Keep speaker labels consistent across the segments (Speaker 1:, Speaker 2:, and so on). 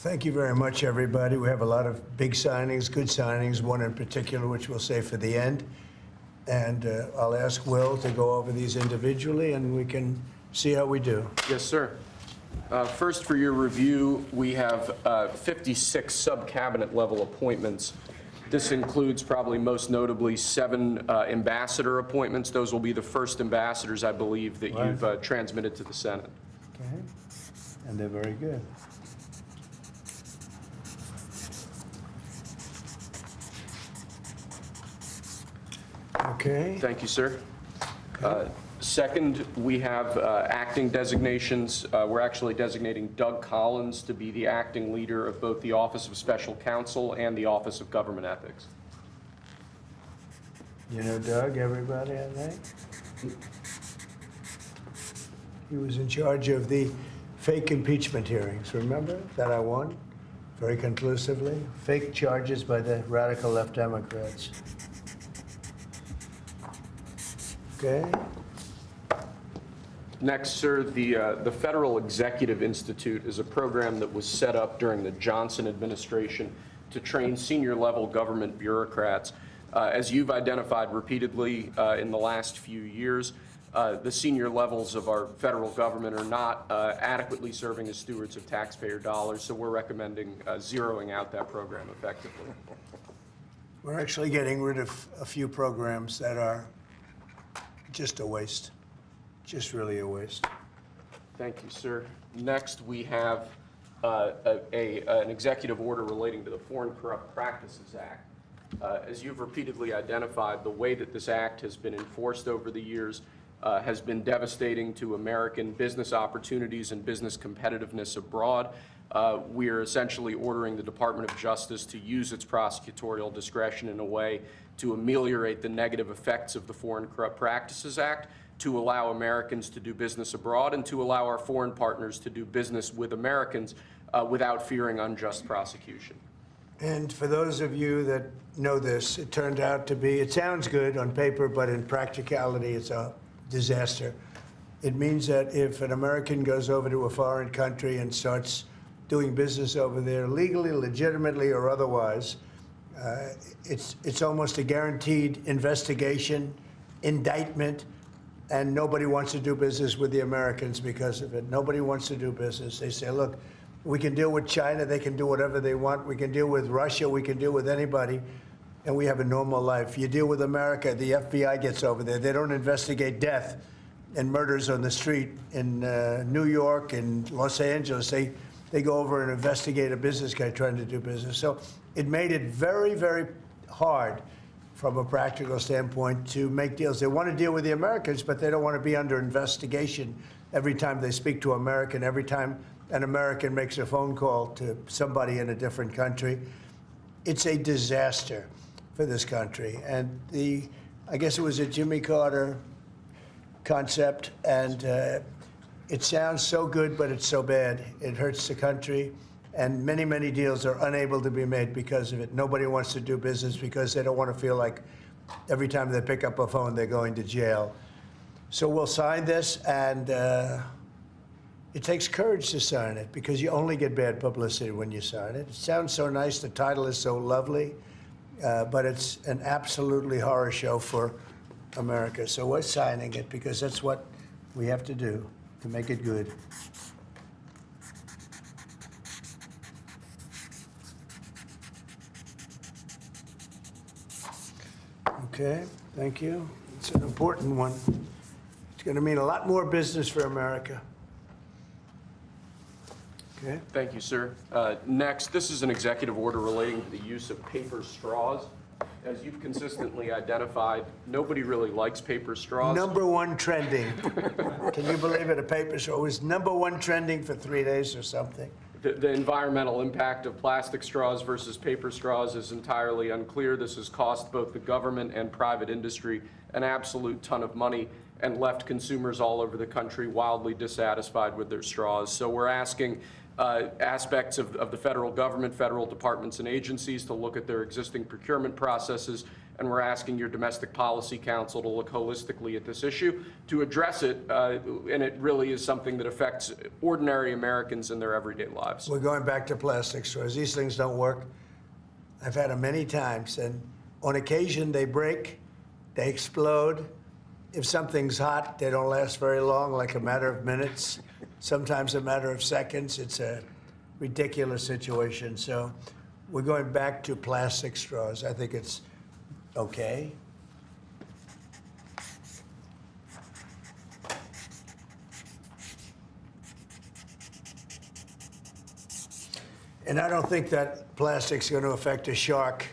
Speaker 1: Thank you very much, everybody. We have a lot of big signings, good signings, one in particular, which we'll save for the end. And I'll ask Will to go over these individually, and we can see how we do.
Speaker 2: Yes, sir. First, for your review, we have 56 sub-cabinet level appointments. This includes probably most notably 7 ambassador appointments. Those will be the first ambassadors, I believe, that you've transmitted to the Senate.
Speaker 1: Okay. And they're very good. Okay.
Speaker 2: Thank you, sir. Second, we have acting designations. We're actually designating Doug Collins to be the acting leader of both the Office of Special Counsel and the Office of Government Ethics.
Speaker 1: You know Doug, everybody, I think? He was in charge of the fake impeachment hearings, remember, that I won very conclusively? Fake charges by the radical left Democrats. Okay.
Speaker 2: Next, sir, the Federal Executive Institute is a program that was set up during the Johnson administration to train senior-level government bureaucrats. As you've identified repeatedly in the last few years, the senior levels of our federal government are not adequately serving as stewards of taxpayer dollars, so we're recommending zeroing out that program effectively.
Speaker 1: We're actually getting rid of a few programs that are just a waste. Just really a waste.
Speaker 2: Thank you, sir. Next, we have an executive order relating to the Foreign Corrupt Practices Act. As you've repeatedly identified, the way that this act has been enforced over the years has been devastating to American business opportunities and business competitiveness abroad. We are essentially ordering the Department of Justice to use its prosecutorial discretion in a way to ameliorate the negative effects of the Foreign Corrupt Practices Act, to allow Americans to do business abroad, and to allow our foreign partners to do business with Americans without fearing unjust prosecution.
Speaker 1: And for those of you that know this, it turned out to be, it sounds good on paper, but in practicality, it's a disaster. It means that if an American goes over to a foreign country and starts doing business over there legally, legitimately, or otherwise, it's almost a guaranteed investigation, indictment, and nobody wants to do business with the Americans because of it. Nobody wants to do business. They say, look, we can deal with China. They can do whatever they want. We can deal with Russia. We can deal with anybody, and we have a normal life. You deal with America, the FBI gets over there. They don't investigate death and murders on the street in New York and Los Angeles. They go over and investigate a business guy trying to do business. So it made it very, very hard from a practical standpoint to make deals. They want to deal with the Americans, but they don't want to be under investigation every time they speak to American, every time an American makes a phone call to somebody in a different country. It's a disaster for this country. And I guess it was a Jimmy Carter concept, and it sounds so good, but it's so bad. It hurts the country, and many, many deals are unable to be made because of it. Nobody wants to do business because they don't want to feel like every time they pick up a phone, they're going to jail. So we'll sign this, and it takes courage to sign it because you only get bad publicity when you sign it. It sounds so nice. The title is so lovely, but it's an absolutely horror show for America. So we're signing it because that's what we have to do to make it good. Okay, thank you. It's an important one. It's going to mean a lot more business for America. Okay.
Speaker 2: Thank you, sir. Next, this is an executive order relating to the use of paper straws. As you've consistently identified, nobody really likes paper straws.
Speaker 1: #1 trending. Can you believe it? A paper straw was #1 trending for 3 days or something.
Speaker 2: The environmental impact of plastic straws versus paper straws is entirely unclear. This has cost both the government and private industry an absolute ton of money and left consumers all over the country wildly dissatisfied with their straws. So we're asking aspects of the federal government, federal departments and agencies to look at their existing procurement processes, and we're asking your Domestic Policy Council to look holistically at this issue, to address it, and it really is something that affects ordinary Americans in their everyday lives.
Speaker 1: We're going back to plastic straws. These things don't work. I've had them many times, and on occasion they break, they explode. If something's hot, they don't last very long, like a matter of minutes, sometimes a matter of seconds. It's a ridiculous situation. So we're going back to plastic straws. I think it's okay. And I don't think that plastic's going to affect a shark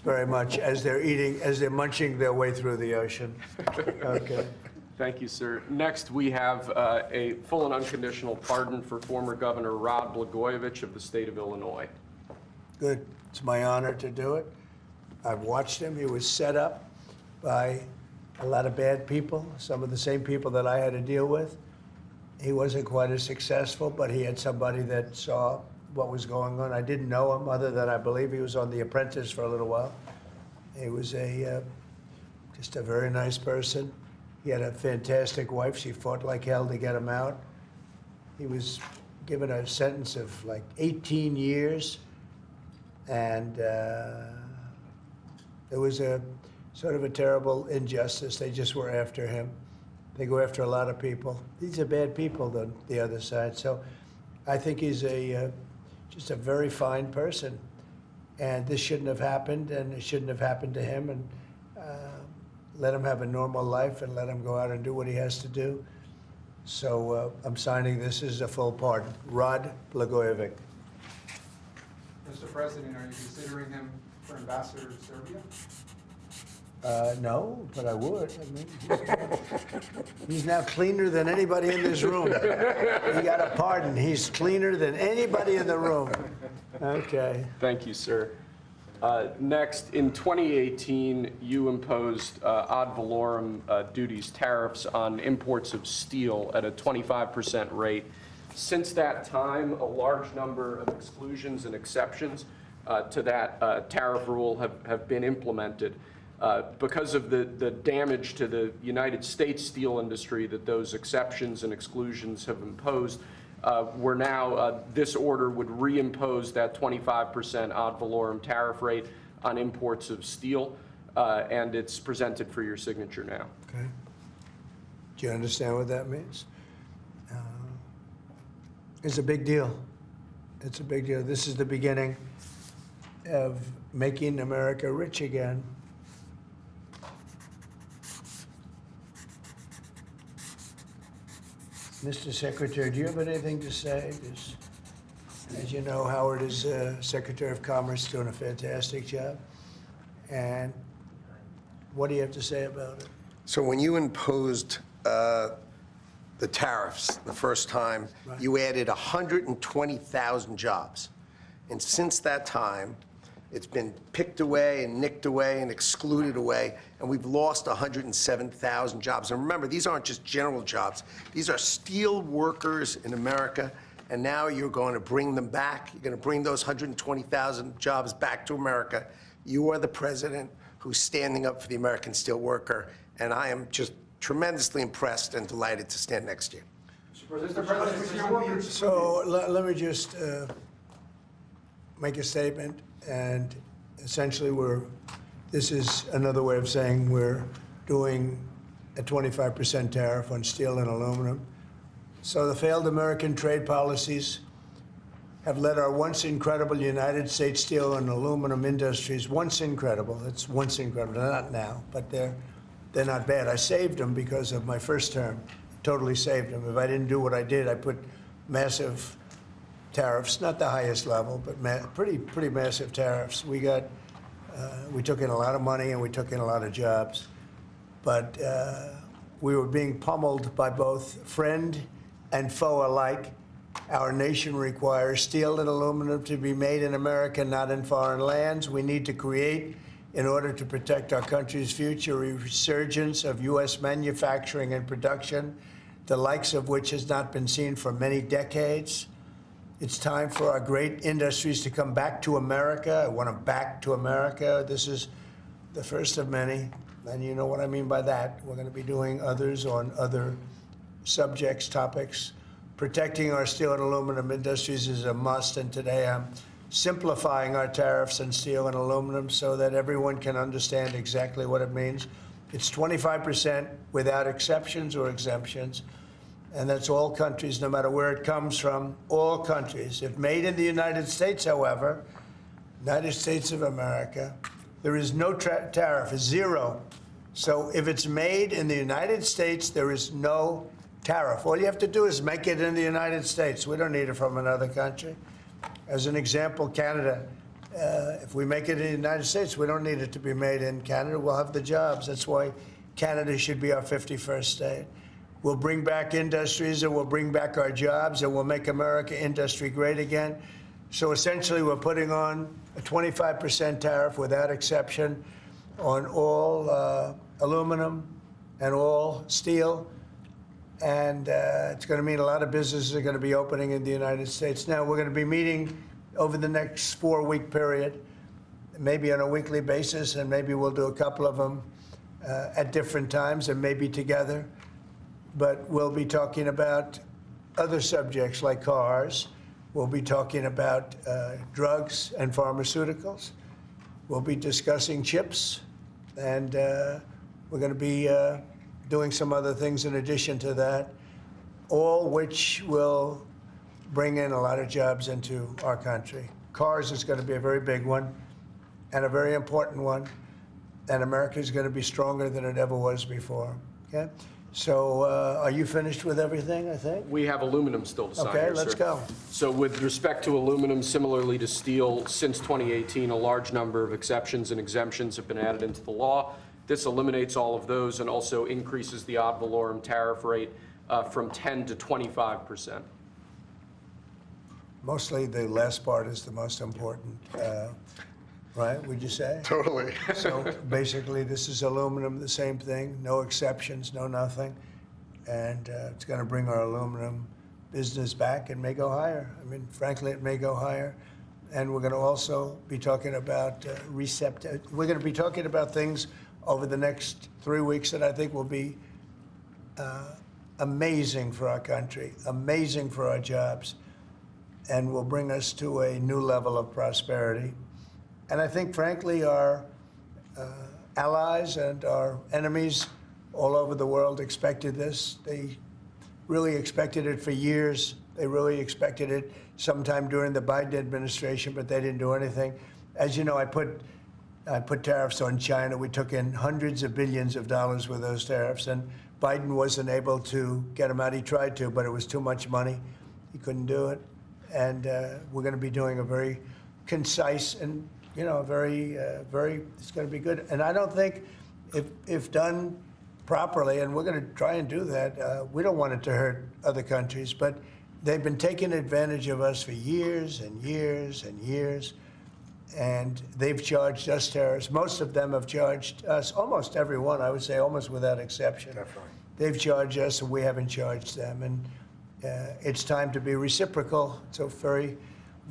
Speaker 1: very much as they're munching their way through the ocean. Okay.
Speaker 2: Thank you, sir. Next, we have a full and unconditional pardon for former Governor Rod Blagojevich of the state of Illinois.
Speaker 1: Good. It's my honor to do it. I've watched him. He was set up by a lot of bad people, some of the same people that I had to deal with. He wasn't quite as successful, but he had somebody that saw what was going on. I didn't know him other than I believe he was on The Apprentice for a little while. He was just a very nice person. He had a fantastic wife. She fought like hell to get him out. He was given a sentence of like 18 years, and it was a sort of a terrible injustice. They just were after him. They go after a lot of people. These are bad people on the other side. So I think he's just a very fine person. And this shouldn't have happened, and it shouldn't have happened to him. And let him have a normal life and let him go out and do what he has to do. So I'm signing this as a full pardon. Rod Blagojevich.
Speaker 3: Mr. President, are you considering him for ambassador to Serbia?
Speaker 1: No, but I would. I mean, he's now cleaner than anybody in this room. He got a pardon. He's cleaner than anybody in the room. Okay.
Speaker 2: Thank you, sir. Next, in 2018, you imposed ad valorem duties, tariffs on imports of steel at a 25% rate. Since that time, a large number of exclusions and exceptions to that tariff rule have been implemented. Because of the damage to the United States steel industry that those exceptions and exclusions have imposed, we're now, this order would reimpose that 25% ad valorem tariff rate on imports of steel, and it's presented for your signature now.
Speaker 1: Okay. Do you understand what that means? It's a big deal. It's a big deal. This is the beginning of making America rich again. Mr. Secretary, do you have anything to say? Because, as you know, Howard is Secretary of Commerce, doing a fantastic job. And what do you have to say about it?
Speaker 4: So when you imposed the tariffs the first time,
Speaker 1: Right.
Speaker 4: you added 120,000 jobs. And since that time, it's been picked away and nicked away and excluded away, and we've lost 107,000 jobs. And remember, these aren't just general jobs. These are steel workers in America, and now you're going to bring them back. You're going to bring those 120,000 jobs back to America. You are the president who's standing up for the American steel worker, and I am just tremendously impressed and delighted to stand next to you.
Speaker 3: Mr. President,
Speaker 1: So let me just make a statement, and essentially this is another way of saying we're doing a 25% tariff on steel and aluminum. So the failed American trade policies have led our once incredible United States steel and aluminum industries, once incredible, it's once incredible, not now, but they're not bad. I saved them because of my first term, totally saved them. If I didn't do what I did, I put massive tariffs, not the highest level, but pretty massive tariffs. We took in a lot of money and we took in a lot of jobs, but we were being pummeled by both friend and foe alike. Our nation requires steel and aluminum to be made in America, not in foreign lands. We need to create, in order to protect our country's future, a resurgence of U.S. manufacturing and production, the likes of which has not been seen for many decades. It's time for our great industries to come back to America. I want them back to America. This is the first of many, and you know what I mean by that. We're going to be doing others on other subjects, topics. Protecting our steel and aluminum industries is a must, and today I'm simplifying our tariffs on steel and aluminum so that everyone can understand exactly what it means. It's 25% without exceptions or exemptions, and that's all countries, no matter where it comes from, all countries. If made in the United States, however, United States of America, there is no tariff, it's zero. So if it's made in the United States, there is no tariff. All you have to do is make it in the United States. We don't need it from another country. As an example, Canada, if we make it in the United States, we don't need it to be made in Canada. We'll have the jobs. That's why Canada should be our 51st state. We'll bring back industries, and we'll bring back our jobs, and we'll make America industry great again. So essentially, we're putting on a 25% tariff without exception on all aluminum and all steel. And it's going to mean a lot of businesses are going to be opening in the United States. Now, we're going to be meeting over the next 4-week period, maybe on a weekly basis, and maybe we'll do a couple of them at different times and maybe together. But we'll be talking about other subjects like cars. We'll be talking about drugs and pharmaceuticals. We'll be discussing chips, and we're going to be doing some other things in addition to that, all which will bring in a lot of jobs into our country. Cars is going to be a very big one and a very important one, and America is going to be stronger than it ever was before. Okay? So are you finished with everything, I think?
Speaker 2: We have aluminum still to sign
Speaker 1: Okay,
Speaker 2: here,
Speaker 1: let's
Speaker 2: sir.
Speaker 1: go.
Speaker 2: So with respect to aluminum, similarly to steel, since 2018, a large number of exceptions and exemptions have been added into the law. This eliminates all of those and also increases the ad valorem tariff rate from 10 to 25%.
Speaker 1: Mostly the last part is the most important, right, would you say?
Speaker 4: Totally.
Speaker 1: So basically, this is aluminum, the same thing, no exceptions, no nothing. And it's going to bring our aluminum business back and may go higher. I mean, frankly, it may go higher. And we're going to also be talking about we're going to be talking about things over the next 3 weeks that I think will be amazing for our country, amazing for our jobs, and will bring us to a new level of prosperity. And I think, frankly, our allies and our enemies all over the world expected this. They really expected it for years. They really expected it sometime during the Biden administration, but they didn't do anything. As you know, I put tariffs on China. We took in hundreds of billions of dollars with those tariffs, and Biden wasn't able to get them out. He tried to, but it was too much money. He couldn't do it. And we're going to be doing a very concise and, you know, it's going to be good. And I don't think if done properly, and we're going to try and do that, we don't want it to hurt other countries, but they've been taking advantage of us for years and years and years. And they've charged us tariffs. Most of them have charged us, almost everyone, I would say, almost without exception.
Speaker 4: Definitely.
Speaker 1: They've charged us, and we haven't charged them. And it's time to be reciprocal. So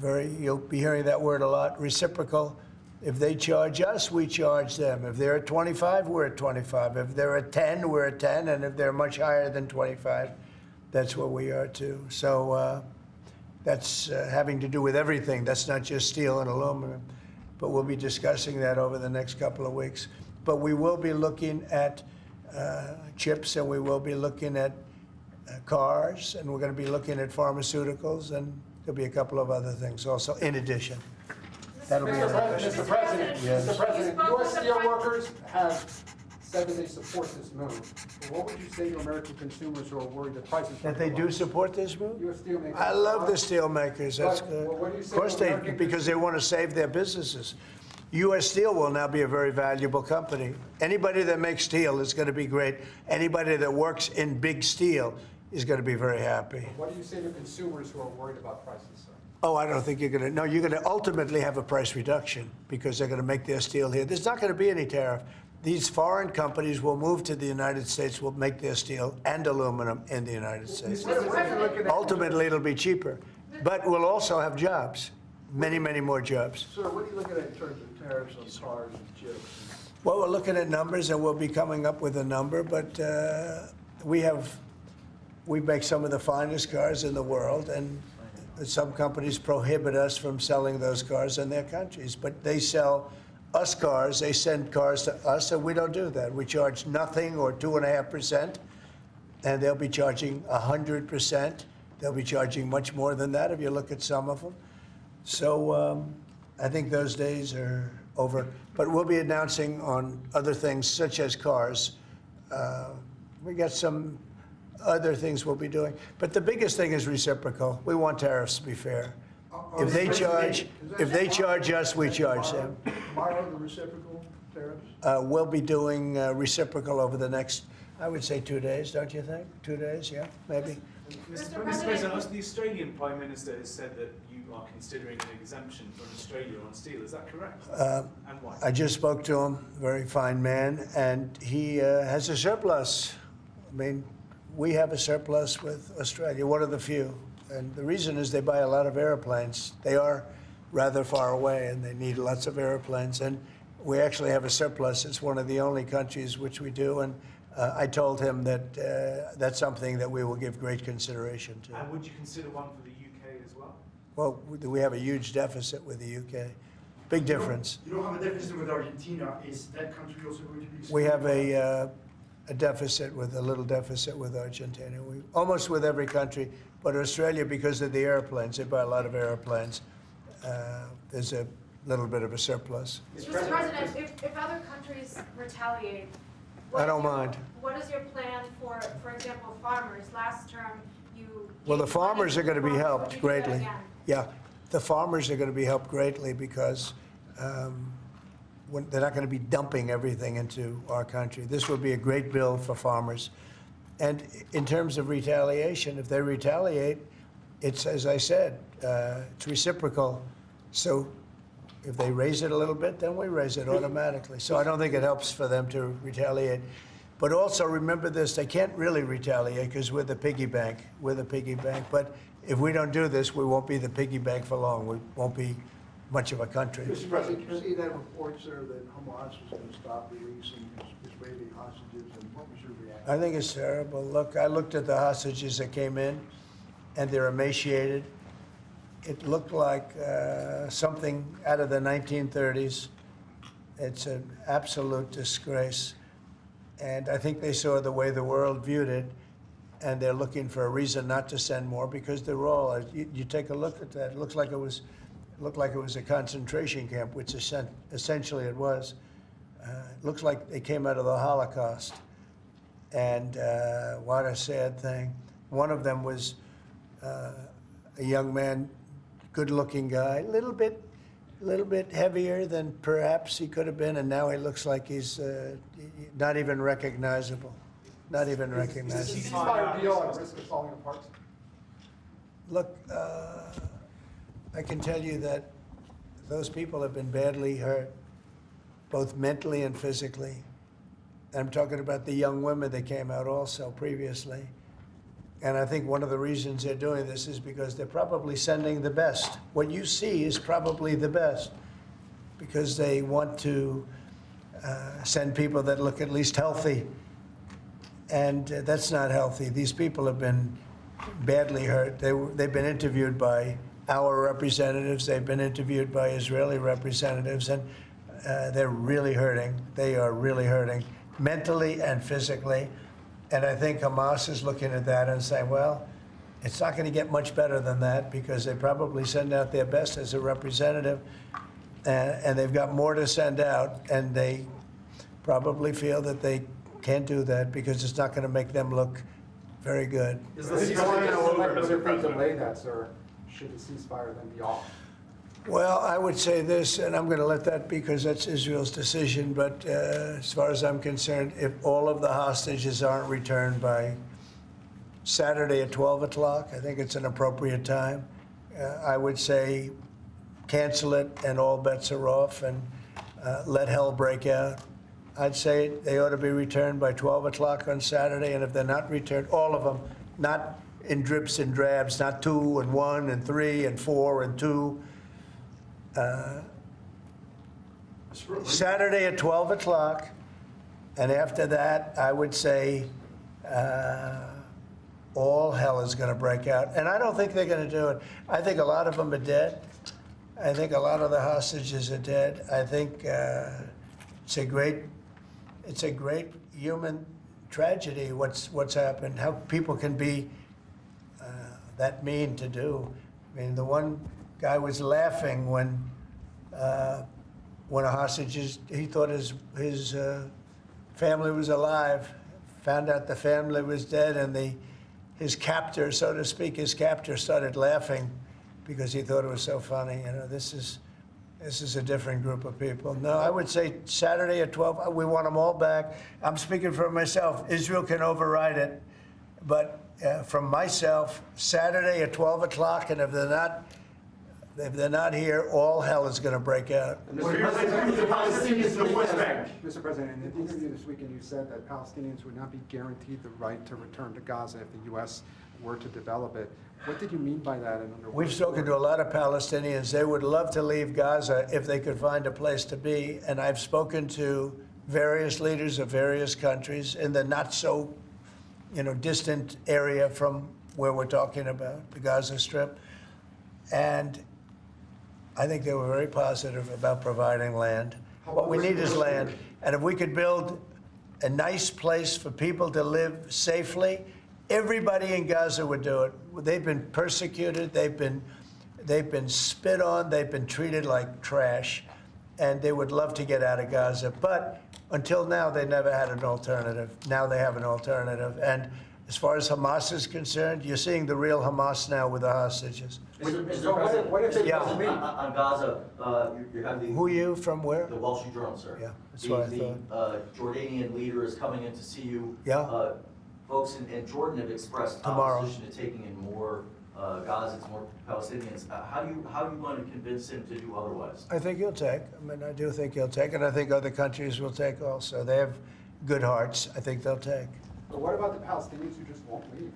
Speaker 1: you'll be hearing that word a lot, reciprocal. If they charge us, we charge them. If they're at 25, we're at 25. If they're at 10, we're at 10. And if they're much higher than 25, that's what we are too. So that's having to do with everything. That's not just steel and aluminum. But we'll be discussing that over the next couple of weeks. But we will be looking at chips, and we will be looking at cars, and we're going to be looking at pharmaceuticals, and there'll be a couple of other things also in addition. That'll be
Speaker 3: Mr. President,
Speaker 1: Yes.
Speaker 3: Mr. President, U.S. steelworkers have said that they support this move. But what would you say to American consumers who are worried that prices
Speaker 1: That they do support this move?
Speaker 3: U.S. steelmakers.
Speaker 1: I love the steel makers. That's
Speaker 3: But,
Speaker 1: good.
Speaker 3: well, what do you
Speaker 1: Of
Speaker 3: say
Speaker 1: course
Speaker 3: to
Speaker 1: they,
Speaker 3: American
Speaker 1: because they want to save their businesses. U.S. Steel will now be a very valuable company. Anybody that makes steel is going to be great. Anybody that works in big steel is going to be very happy.
Speaker 3: What do you say to consumers who are worried about prices, sir?
Speaker 1: Oh, I don't think you're going to. No, you're going to ultimately have a price reduction because they're going to make their steel here. There's not going to be any tariff. These foreign companies will move to the United States, will make their steel and aluminum in the United States. Ultimately, it'll be cheaper. but we'll also have jobs, many, many more jobs.
Speaker 5: Sir, what are you looking at in terms of tariffs on cars and chips?
Speaker 1: Well, we're looking at numbers, and we'll be coming up with a number, but we make some of the finest cars in the world, and some companies prohibit us from selling those cars in their countries, but they sell us cars, they send cars to us, and we don't do that. We charge nothing or 2.5%, and they'll be charging 100%. They'll be charging much more than that if you look at some of them. So I think those days are over. But we'll be announcing on other things, such as cars. We got some other things we'll be doing. But the biggest thing is reciprocal. We want tariffs to be fair. If they charge us, we charge them.
Speaker 5: Tomorrow, the reciprocal tariffs?
Speaker 1: We'll be doing reciprocal over the next, I would say, 2 days, don't you think? 2 days, yeah, maybe.
Speaker 6: Mr. President, the Australian Prime Minister has said that you are considering an exemption from Australia on steel. Is that correct? And why?
Speaker 1: I just spoke to him, very fine man, and he has a surplus. I mean, we have a surplus with Australia, one of the few. And the reason is they buy a lot of airplanes. They are rather far away, and they need lots of airplanes. And we actually have a surplus. It's one of the only countries which we do. And I told him that that's something that we will give great consideration to.
Speaker 6: And would you consider one for the UK as well?
Speaker 1: Well, we have a huge deficit with the UK. Big difference.
Speaker 7: You don't have a deficit with Argentina. Is that country also going to be?
Speaker 1: We have a deficit with a little deficit with Argentina. Almost with every country, but Australia, because of the airplanes, they buy a lot of airplanes. There's a little bit of a surplus.
Speaker 8: Mr. President, if other countries retaliate,
Speaker 1: I don't mind.
Speaker 8: What is your plan for example, farmers? Last term, you.
Speaker 1: Well, the
Speaker 8: gave
Speaker 1: farmers are
Speaker 8: money
Speaker 1: going to be
Speaker 8: farmers.
Speaker 1: helped
Speaker 8: Would you do that
Speaker 1: greatly.
Speaker 8: again?
Speaker 1: Yeah, the farmers are going to be helped greatly because they're not going to be dumping everything into our country. This will be a great bill for farmers. And in terms of retaliation, if they retaliate, it's, as I said, it's reciprocal. So if they raise it a little bit, then we raise it automatically. So I don't think it helps for them to retaliate. But also remember this, they can't really retaliate because we're the piggy bank. We're the piggy bank. But if we don't do this, we won't be the piggy bank for long. We won't be much of a country.
Speaker 5: Mr. President, you see that report, sir, that Hamas was going to stop releasing Israeli hostages, and what was your reaction?
Speaker 1: I think it's terrible. Look, I looked at the hostages that came in, and they're emaciated. It looked like something out of the 1930s. It's an absolute disgrace. And I think they saw the way the world viewed it, and they're looking for a reason not to send more because they're all, you take a look at that, it looks like it was a concentration camp, which essentially it was. It looks like they came out of the Holocaust. And what a sad thing. One of them was a young man, good-looking guy, a little bit heavier than perhaps he could have been, and now he looks like he's not even recognizable. Not even
Speaker 3: Is
Speaker 1: recognizable.
Speaker 3: the ceasefire deal at risk of falling apart?
Speaker 1: Look, I can tell you that those people have been badly hurt, both mentally and physically. I'm talking about the young women that came out also previously. And I think one of the reasons they're doing this is because they're probably sending the best. What you see is probably the best because they want to send people that look at least healthy. And that's not healthy. These people have been badly hurt. They've been interviewed by our representatives. They've been interviewed by Israeli representatives, and they're really hurting. They are really hurting mentally and physically. And I think Hamas is looking at that and saying, well, it's not going to get much better than that because they probably send out their best as a representative, and they've got more to send out, and they probably feel that they can't do that because it's not going to make them look very good.
Speaker 3: Is the ceasefire, what if they delay that, sir? Should the ceasefire then be off?
Speaker 1: Well, I would say this, and I'm going to let that because that's Israel's decision, but as far as I'm concerned, if all of the hostages aren't returned by Saturday at 12 o'clock, I think it's an appropriate time. I would say cancel it and all bets are off and let hell break out. I'd say they ought to be returned by 12 o'clock on Saturday, and if they're not returned, all of them, not in drips and drabs, not 2 and 1 and 3 and 4 and 2. Saturday at 12 o'clock, and after that, I would say all hell is going to break out. And I don't think they're going to do it. I think a lot of them are dead. I think a lot of the hostages are dead. I think it's a great human tragedy what's happened, how people can be that mean to do. I mean, the one guy was laughing when a hostage, he thought his family was alive, found out the family was dead, and his captor, so to speak, started laughing because he thought it was so funny. You know, this is a different group of people. No, I would say Saturday at 12, we want them all back. I'm speaking for myself. Israel can override it. But from myself, Saturday at 12 o'clock, and if they're not here, all hell is going to break out.
Speaker 3: Mr. President, in an interview this weekend, you said that Palestinians would not be guaranteed the right to return to Gaza if the U.S. were to develop it. What did you mean by that? And under
Speaker 1: We've spoken to a lot of Palestinians. They would love to leave Gaza if they could find a place to be. And I've spoken to various leaders of various countries in the not so, distant area from where we're talking about, the Gaza Strip. And I think they were very positive about providing land. What we need is land. And if we could build a nice place for people to live safely, everybody in Gaza would do it. They've been persecuted. They've been spit on. They've been treated like trash. And they would love to get out of Gaza. But until now, they never had an alternative. Now they have an alternative. And as far as Hamas is concerned, you're seeing the real Hamas now with the hostages.
Speaker 9: Mr. President,
Speaker 3: what if it
Speaker 1: Yeah.
Speaker 3: doesn't mean?
Speaker 9: on Gaza, you have the...
Speaker 1: Who are you, from where?
Speaker 9: The Wall Street Journal, sir.
Speaker 1: Yeah, that's what I
Speaker 9: The Jordanian leader is coming in to see you.
Speaker 1: Yeah.
Speaker 9: Folks in Jordan have expressed
Speaker 1: Tomorrow.
Speaker 9: opposition to taking in more Gazans, more Palestinians. How are you going to convince him to do otherwise?
Speaker 1: I think he'll take. I mean, I do think he'll take, and I think other countries will take also. They have good hearts. I think they'll take.
Speaker 3: But what about the Palestinians who just won't leave?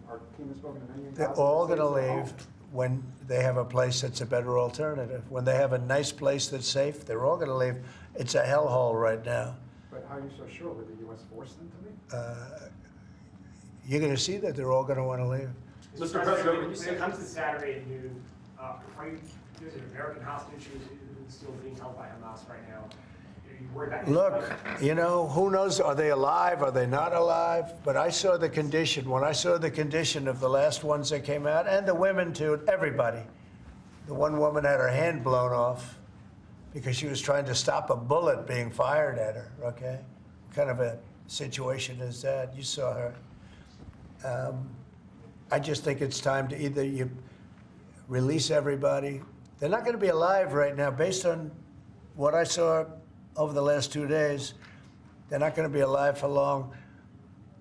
Speaker 3: Our team has spoken to many in
Speaker 1: They're
Speaker 3: Gaza.
Speaker 1: all going to
Speaker 3: They say
Speaker 1: leave when they have a place that's a better alternative. When they have a nice place that's safe, they're all going to leave. It's a hellhole right now.
Speaker 3: But how are you so sure? Would the U.S. force them to leave?
Speaker 1: You're going to see that they're all going to want to leave.
Speaker 10: Mr. President, when it comes to Saturday at noon, there's an American hostage who's still being held by Hamas right now. Are you worried about
Speaker 1: Look, who knows? Are they alive? Are they not alive? But I saw the condition. When I saw the condition of the last ones that came out, and the women too, everybody. The one woman had her hand blown off because she was trying to stop a bullet being fired at her, okay? What kind of a situation is that? You saw her. I just think it's time to either you release everybody. They're not going to be alive right now, based on what I saw over the last 2 days. They're not going to be alive for long.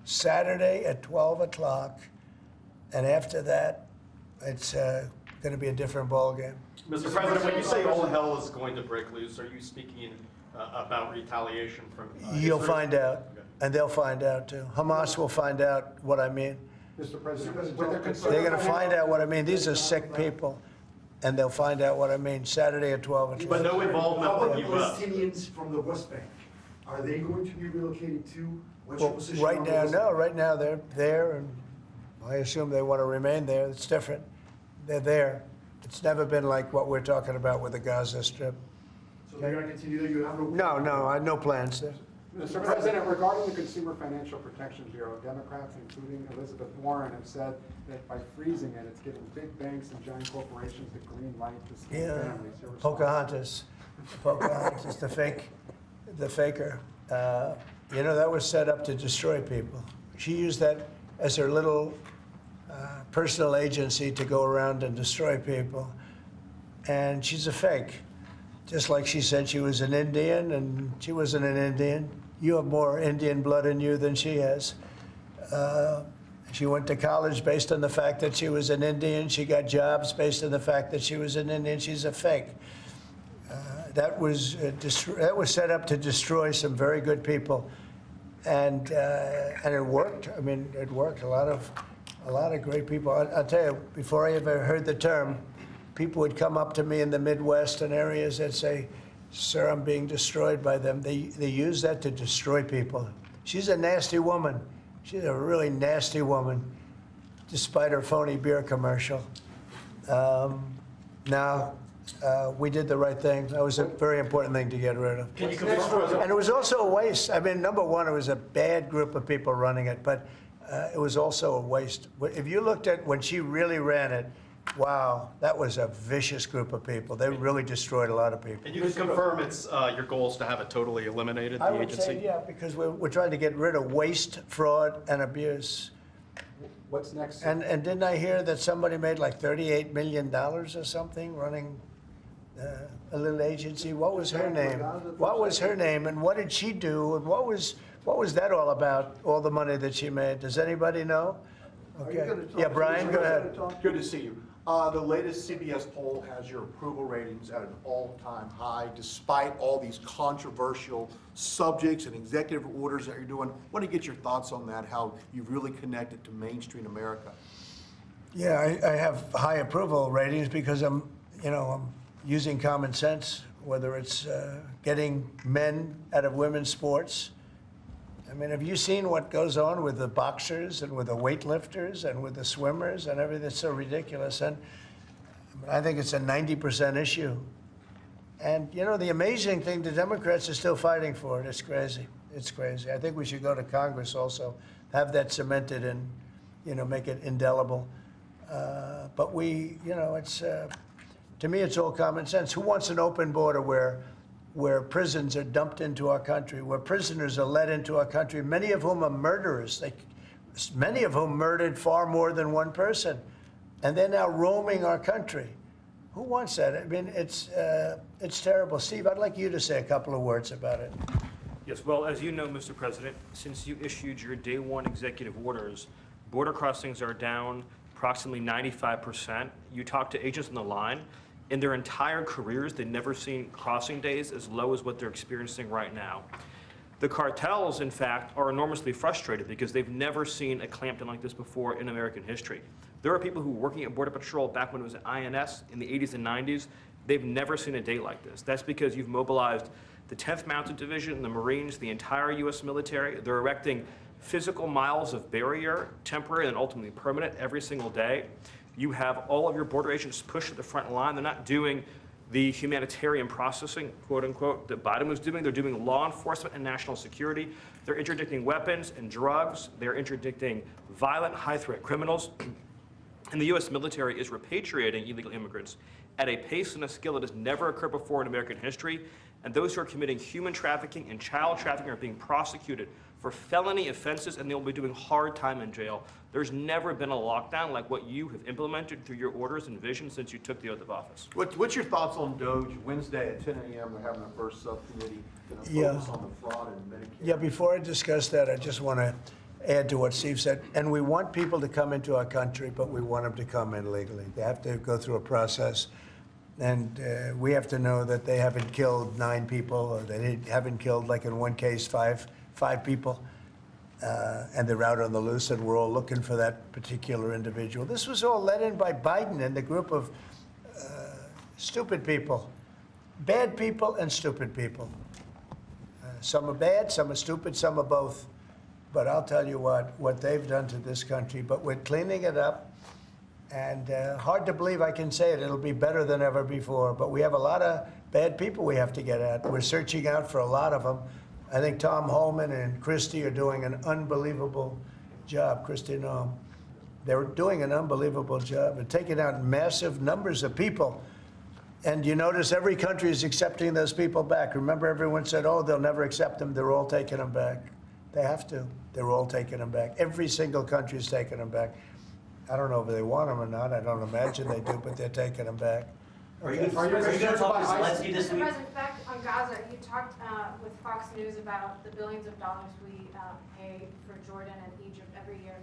Speaker 1: Saturday at 12 o'clock, and after that, it's going to be a different ballgame.
Speaker 11: Mr. President, when you say all hell is going to break loose, are you speaking about retaliation from
Speaker 1: You'll
Speaker 11: Israel?
Speaker 1: find out, and they'll find out too. Hamas will find out what I mean.
Speaker 3: Mr. President, with their
Speaker 1: They're going to find out what I mean. These are sick people, and they'll find out what I mean Saturday at 12 o'clock.
Speaker 11: But no involvement
Speaker 5: How
Speaker 11: from
Speaker 5: about
Speaker 11: the U.S.
Speaker 5: Palestinians from the West Bank? Are they going to be relocated too? What's your
Speaker 1: Well,
Speaker 5: position
Speaker 1: right
Speaker 5: on the
Speaker 1: now,
Speaker 5: West
Speaker 1: no.
Speaker 5: Bank?
Speaker 1: Right now, they're there, and I assume they want to remain there. It's different. They're there. It's never been like what we're talking about with the Gaza Strip.
Speaker 5: So they're going to continue there? You have
Speaker 1: No, I have no plans there.
Speaker 3: Mr. President, regarding the Consumer Financial Protection Bureau, Democrats, including Elizabeth Warren, have said that by freezing it, it's giving big banks and giant corporations the green light to scam
Speaker 1: Yeah,
Speaker 3: families. Your response?
Speaker 1: Pocahontas, the faker. That was set up to destroy people. She used that as her little personal agency to go around and destroy people. And she's a fake. Just like she said she was an Indian, and she wasn't an Indian. You have more Indian blood in you than she has. She went to college based on the fact that she was an Indian. She got jobs based on the fact that she was an Indian. She's a fake. That was set up to destroy some very good people, and it worked. I mean, it worked. A A lot of great people. I'll tell you, before I ever heard the term, people would come up to me in the Midwest and areas that say, "Sir, I'm being destroyed by them." They use that to destroy people. She's a nasty woman. She's a really nasty woman, despite her phony beer commercial. We did the right thing. That was a very important thing to get rid of.
Speaker 11: Can you confirm?
Speaker 1: And it was also a waste. I mean, number one, it was a bad group of people running it, but it was also a waste. If you looked at when she really ran it, wow, that was a vicious group of people. They really destroyed a lot of people.
Speaker 11: And you can confirm it's your goal is to have it totally eliminated,
Speaker 1: I
Speaker 11: the
Speaker 1: would
Speaker 11: agency?
Speaker 1: say, yeah, because we're trying to get rid of waste, fraud, and abuse.
Speaker 3: What's next?
Speaker 1: And didn't I hear that somebody made like $38 million or something running a little agency? What was her name? What was her name, and what did she do, and what was that all about, all the money that she made? Does anybody know?
Speaker 5: Are you
Speaker 1: Okay.
Speaker 5: gonna talk
Speaker 1: Yeah,
Speaker 5: to
Speaker 1: Brian,
Speaker 5: us?
Speaker 1: go
Speaker 5: Are you
Speaker 1: ahead.
Speaker 5: gonna talk to
Speaker 12: Good to see you. The latest CBS poll has your approval ratings at an all-time high, despite all these controversial subjects and executive orders that you're doing. Want to get your thoughts on that, how you've really connected to mainstream America.
Speaker 1: Yeah, I have high approval ratings because I'm using common sense, whether it's getting men out of women's sports. I mean, have you seen what goes on with the boxers and with the weightlifters and with the swimmers and everything? It's so ridiculous. And I think it's a 90% issue. And, the amazing thing, the Democrats are still fighting for it. It's crazy. It's crazy. I think we should go to Congress also, have that cemented and, make it indelible. But it's, to me, it's all common sense. Who wants an open border where prisons are dumped into our country, where prisoners are led into our country, many of whom are murderers, many of whom murdered far more than one person, and they're now roaming our country? Who wants that? I mean, it's terrible. Steve, I'd like you to say a couple of words about it.
Speaker 13: Yes, well, as you know, Mr. President, since you issued your day one executive orders, border crossings are down approximately 95%. You talk to agents on the line, in their entire careers, they've never seen crossing days as low as what they're experiencing right now. The cartels, in fact, are enormously frustrated because they've never seen a clampdown like this before in American history. There are people who were working at Border Patrol back when it was at INS in the 80s and 90s. They've never seen a day like this. That's because you've mobilized the 10th Mounted Division, the Marines, the entire U.S. military. They're erecting physical miles of barrier, temporary and ultimately permanent, every single day. You have all of your border agents pushed to the front line. They're not doing the humanitarian processing, quote unquote, that Biden was doing. They're doing law enforcement and national security. They're interdicting weapons and drugs. They're interdicting violent, high-threat criminals. And the U.S. military is repatriating illegal immigrants at a pace and a skill that has never occurred before in American history. And those who are committing human trafficking and child trafficking are being prosecuted for felony offenses, and they'll be doing hard time in jail. There's never been a lockdown like what you have implemented through your orders and vision since you took the oath of office.
Speaker 12: What's your thoughts on DOGE? Wednesday at 10 a.m. we're having our first subcommittee focus on the fraud in Medicare.
Speaker 1: Yeah, before I discuss that, I just want to add to what Steve said. And we want people to come into our country, but we want them to come in legally. They have to go through a process. And we have to know that they haven't killed 9 people, or they haven't killed, like in one case, five people. And they're out on the loose, and we're all looking for that particular individual. This was all led in by Biden and the group of stupid people, bad people and stupid people. Some are bad, some are stupid, some are both. But I'll tell you what they've done to this country. But we're cleaning it up, and hard to believe I can say it. It'll be better than ever before. But we have a lot of bad people we have to get at. We're searching out for a lot of them. I think Tom Holman and Christie are doing an unbelievable job. Christie, no. They're doing an unbelievable job. They're taking out massive numbers of people. And you notice every country is accepting those people back. Remember, everyone said, oh, they'll never accept them. They're all taking them back. They have to. They're all taking them back. Every single country is taking them back. I don't know if they want them or not. I don't imagine they do, but they're taking them back.
Speaker 9: Are you going to talk to Zelensky this
Speaker 8: Mr.
Speaker 9: week?
Speaker 8: President, back on Gaza, you talked with Fox News about the billions of dollars we pay for Jordan and Egypt every year.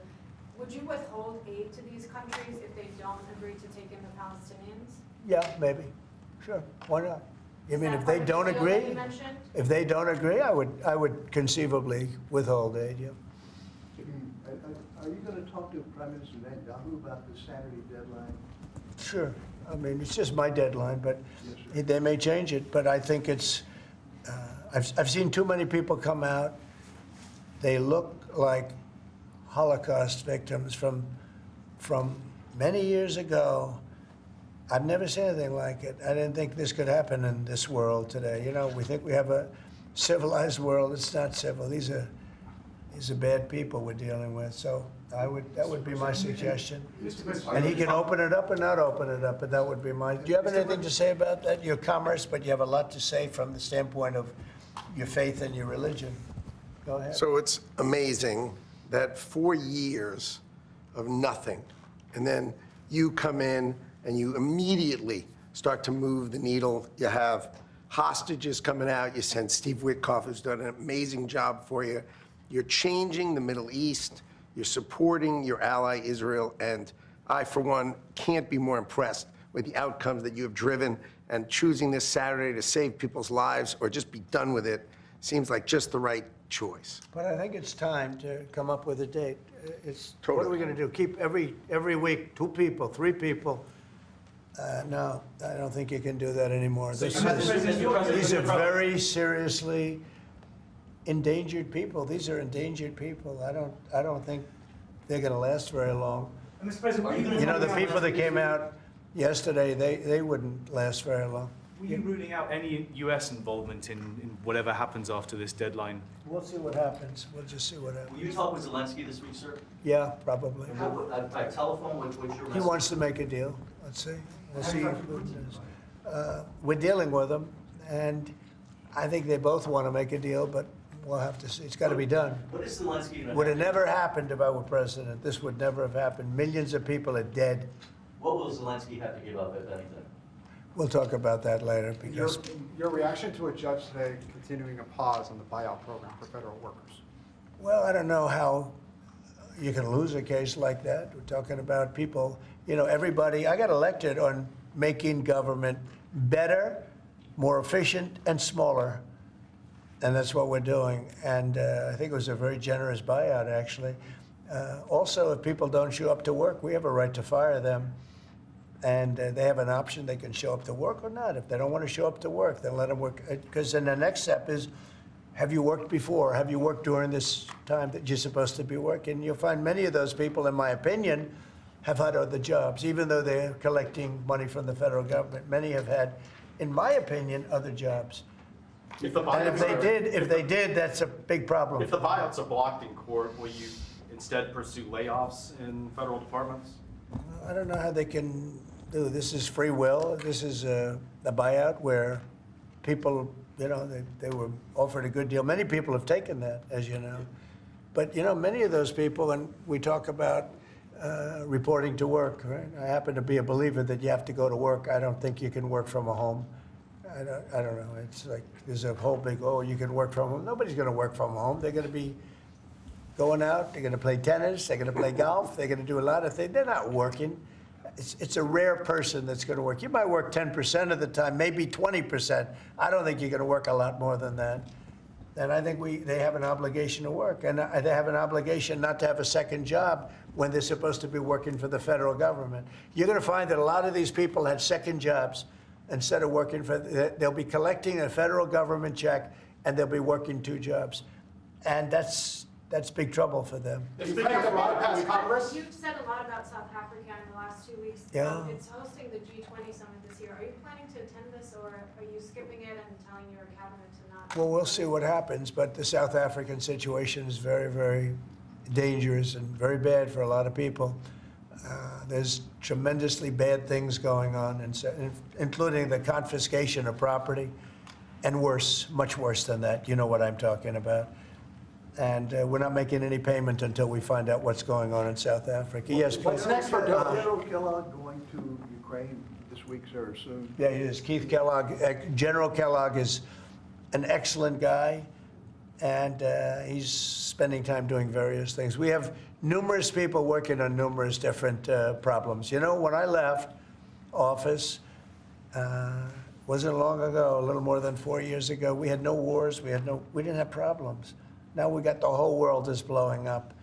Speaker 8: Would you withhold aid to these countries if they don't agree to take in the Palestinians?
Speaker 1: Yeah, maybe. Sure. Why not? You mean
Speaker 8: Is
Speaker 1: if
Speaker 8: that
Speaker 1: they
Speaker 8: part
Speaker 1: don't
Speaker 8: of the deal that
Speaker 1: agree?
Speaker 8: you mentioned?
Speaker 1: If they don't agree, I would conceivably withhold aid. Yeah.
Speaker 5: Are you going to talk to Prime Minister Netanyahu about the Saturday deadline?
Speaker 1: Sure. I mean, it's just my deadline, but
Speaker 5: Yes, sir.
Speaker 1: they may change it. But I think it's, I've seen too many people come out. They look like Holocaust victims from many years ago. I've never seen anything like it. I didn't think this could happen in this world today. You know, we think we have a civilized world. It's not civil. These are bad people we're dealing with. So that would be my suggestion. And he can open it up or not open it up, but that would be my. Do you have anything to say about that? Your commerce, but you have a lot to say from the standpoint of your faith and your religion. Go ahead.
Speaker 4: So it's amazing that 4 years of nothing, and then you come in and you immediately start to move the needle. You have hostages coming out. You send Steve Witkoff, who's done an amazing job for you. You're changing the Middle East. You're supporting your ally, Israel. And I, for one, can't be more impressed with the outcomes that you have driven. And choosing this Saturday to save people's lives or just be done with it seems like just the right choice.
Speaker 1: But I think it's time to come up with a date. It's
Speaker 4: Totally.
Speaker 1: What are we going to do? Keep every week 2 people, 3 people? No, I don't think you can do that anymore. These are very seriously endangered people. These are endangered people. I don't think they're going to last very long.
Speaker 6: Mr. President,
Speaker 1: You know, the people that came out yesterday, they wouldn't last very long.
Speaker 6: were you ruling out any US involvement in whatever happens after this deadline?
Speaker 1: We'll see what happens. We'll just see what
Speaker 9: Will
Speaker 1: happens.
Speaker 9: you talk with Zelensky this week, sir?
Speaker 1: Yeah, probably.
Speaker 9: And by telephone, what's your
Speaker 1: He
Speaker 9: message?
Speaker 1: wants to make a deal. Let's see. We'll see. We're dealing with him, and I think they both want to make a deal, but we'll have to see. It's got to be done.
Speaker 9: What is Zelensky going to
Speaker 1: Would have never happened if I were president. This would never have happened. Millions of people are dead.
Speaker 9: What will Zelensky have to give up, if anything?
Speaker 1: We'll talk about that later because
Speaker 3: Your reaction to a judge today continuing a pause on the buyout program for federal workers?
Speaker 1: well, I don't know how you can lose a case like that. We're talking about people, you know, everybody. I got elected on making government better, more efficient, and smaller. And that's what we're doing. And I think it was a very generous buyout, actually. Also, if people don't show up to work, we have a right to fire them. And they have an option. They can show up to work or not. If they don't want to show up to work, then let them work. Because then the next step is, have you worked before? Have you worked during this time that you're supposed to be working? You'll find many of those people, in my opinion, have had other jobs, even though they're collecting money from the federal government. Many have had, in my opinion, other jobs.
Speaker 11: If the
Speaker 1: And if
Speaker 11: buyouts
Speaker 1: they did, that's a big problem.
Speaker 11: If the buyouts are blocked in court, will you instead pursue layoffs in federal departments?
Speaker 1: I don't know how they can do. This is free will. This is a buyout where people, you know, they were offered a good deal. Many people have taken that, as you know. But, you know, many of those people, and we talk about reporting to work, right? I happen to be a believer that you have to go to work. I don't think you can work from a home. I don't know. It's like there's a whole big, oh, you can work from home. Nobody's going to work from home. They're going to be going out. They're going to play tennis. They're going to play golf. They're going to do a lot of things. They're not working. It's a rare person that's going to work. You might work 10% of the time, maybe 20%. I don't think you're going to work a lot more than that. And I think they have an obligation to work. And they have an obligation not to have a second job when they're supposed to be working for the federal government. You're going to find that a lot of these people had second jobs. Instead of working for, they'll be collecting a federal government check, and they'll be working 2 jobs. And that's big trouble for them.
Speaker 3: You plan to bypass Congress?
Speaker 8: You've said a lot about South Africa in the last 2 weeks.
Speaker 1: Yeah.
Speaker 8: It's hosting the G20 summit this year. Are you planning to attend this, or are you skipping it and telling your cabinet to not?
Speaker 1: Well, we'll see what happens, but the South African situation is very, very dangerous and very bad for a lot of people. There's tremendously bad things going on, including the confiscation of property, and worse, much worse than that. You know what I'm talking about. And we're not making any payment until we find out what's going on in South Africa. Yes, please.
Speaker 3: What's next for
Speaker 5: General Kellogg going to Ukraine this week, sir, or soon?
Speaker 1: Yeah, he is. Keith Kellogg. General Kellogg is an excellent guy, and he's spending time doing various things. We have numerous people working on numerous different problems. You know, when I left office, wasn't long ago, a little more than 4 years ago, we had no wars, we didn't have problems. Now we got the whole world is blowing up.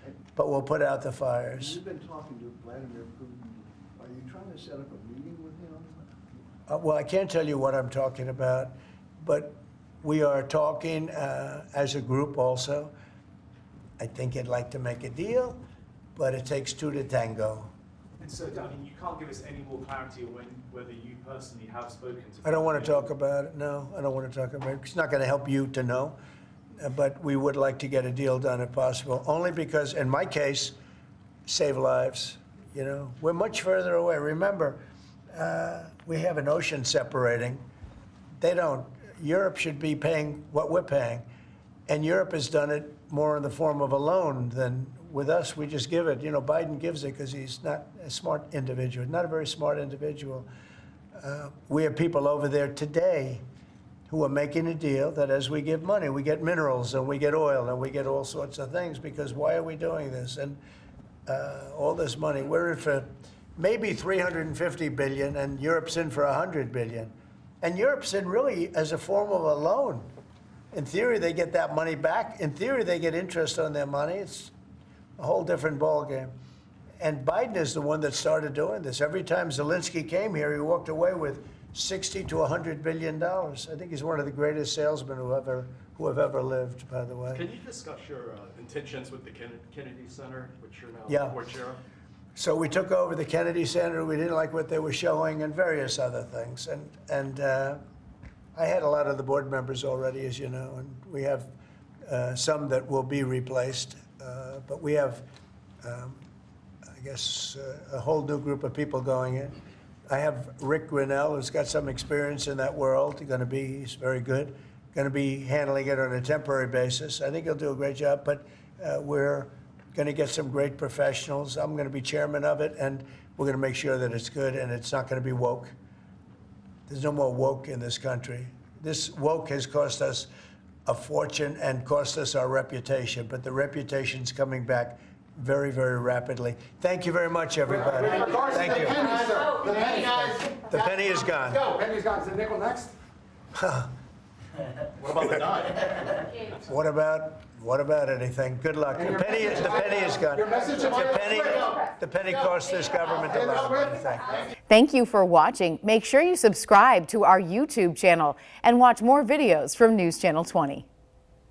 Speaker 1: but we'll put out the fires.
Speaker 5: You've been talking to Vladimir Putin. Are you trying to set up a meeting with him?
Speaker 1: Well, I can't tell you what I'm talking about, but we are talking as a group also. I think he'd like to make a deal, but it takes two to tango.
Speaker 6: And so, I mean, you can't give us any more clarity on whether you personally have spoken to.
Speaker 1: I don't want to talk about it, no. I don't want to talk about it. It's not going to help you to know, but we would like to get a deal done if possible, only because, in my case, save lives. You know, we're much further away. Remember, we have an ocean separating. They don't. Europe should be paying what we're paying, and Europe has done it more in the form of a loan than with us. We just give it. You know, Biden gives it because he's not a smart individual, not a very smart individual. We have people over there today who are making a deal that as we give money, we get minerals and we get oil and we get all sorts of things, because why are we doing this? And all this money, we're in for maybe 350 billion and Europe's in for 100 billion. And Europe's in really as a form of a loan. In theory, they get that money back. In theory, they get interest on their money. It's a whole different ballgame. And Biden is the one that started doing this. Every time Zelensky came here, he walked away with $60 to $100 billion. I think he's one of the greatest salesmen who have ever lived, by the way.
Speaker 11: Can you discuss your intentions with the Kennedy Center, which you're now board chair of?
Speaker 1: So we took over the Kennedy Center. We didn't like what they were showing and various other things. And I had a lot of the board members already, as you know, and we have some that will be replaced. But we have, I guess, a whole new group of people going in. I have Rick Grinnell, who's got some experience in that world. He's very good. Going to be handling it on a temporary basis. I think he'll do a great job, but we're going to get some great professionals. I'm going to be chairman of it, and we're going to make sure that it's good and it's not going to be woke. There's no more woke in this country. This woke has cost us a fortune and cost us our reputation, but the reputation's coming back very, very rapidly. Thank you very much, everybody. Thank you. The penny is gone.
Speaker 3: Go, penny's gone. Is the nickel next?
Speaker 11: What about the dime?
Speaker 1: What about anything? Good luck. The penny is gone. The penny cost this government a lot of money. Thank you.
Speaker 14: Thank you for watching. Make sure you subscribe to our YouTube channel and watch more videos from News Channel 20.